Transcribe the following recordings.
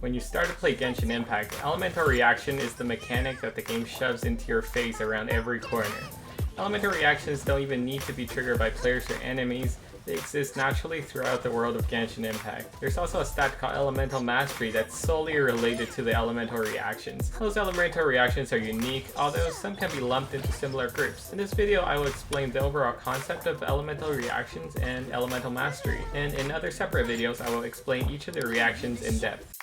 When you start to play Genshin Impact, elemental reaction is the mechanic that the game shoves into your face around every corner. Elemental reactions don't even need to be triggered by players or enemies. They exist naturally throughout the world of Genshin Impact. There's also a stat called Elemental Mastery that's solely related to the elemental reactions. Those elemental reactions are unique, although some can be lumped into similar groups. In this video, I will explain the overall concept of elemental reactions and elemental mastery, and in other separate videos, I will explain each of the reactions in depth.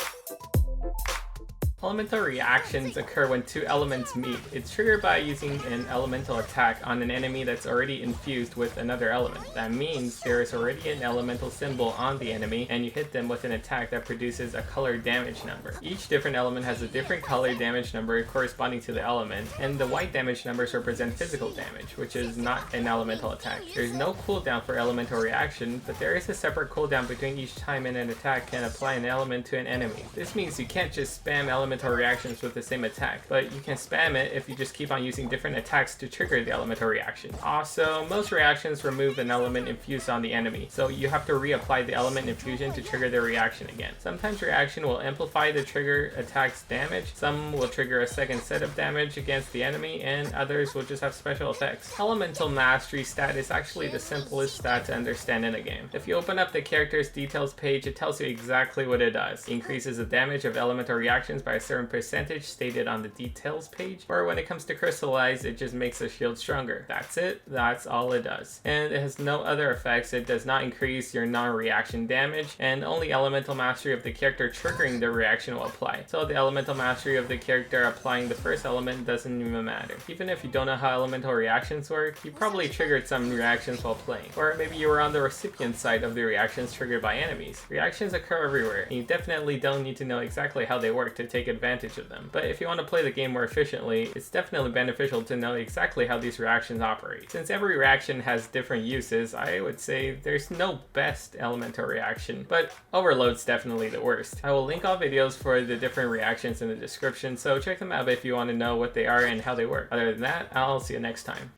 Elemental reactions occur when two elements meet. It's triggered by using an elemental attack on an enemy that's already infused with another element. That means there is already an elemental symbol on the enemy, and you hit them with an attack that produces a color damage number. Each different element has a different color damage number corresponding to the element, and the white damage numbers represent physical damage, which is not an elemental attack. There's no cooldown for elemental reaction, but there is a separate cooldown between each time an attack can apply an element to an enemy. This means you can't just spam elemental reactions with the same attack, but you can spam it if you just keep on using different attacks to trigger the elemental reaction. Also, most reactions remove an element infused on the enemy, so you have to reapply the element infusion to trigger the reaction again. Sometimes reaction will amplify the trigger attack's damage, some will trigger a second set of damage against the enemy, and others will just have special effects. Elemental Mastery stat is actually the simplest stat to understand in a game. If you open up the character's details page, it tells you exactly what it does. It increases the damage of elemental reactions by a certain percentage stated on the details page, or when it comes to crystallize, it just makes the shield stronger. That's it, that's all it does. And it has no other effects. It does not increase your non-reaction damage, and only elemental mastery of the character triggering the reaction will apply. So the elemental mastery of the character applying the first element doesn't even matter. Even if you don't know how elemental reactions work, you probably triggered some reactions while playing, or maybe you were on the recipient side of the reactions triggered by enemies. Reactions occur everywhere, and you definitely don't need to know exactly how they work to take advantage of them. But if you want to play the game more efficiently, it's definitely beneficial to know exactly how these reactions operate. Since every reaction has different uses, I would say there's no best elemental reaction, but Overload's definitely the worst. I will link all videos for the different reactions in the description, so check them out if you want to know what they are and how they work. Other than that, I'll see you next time.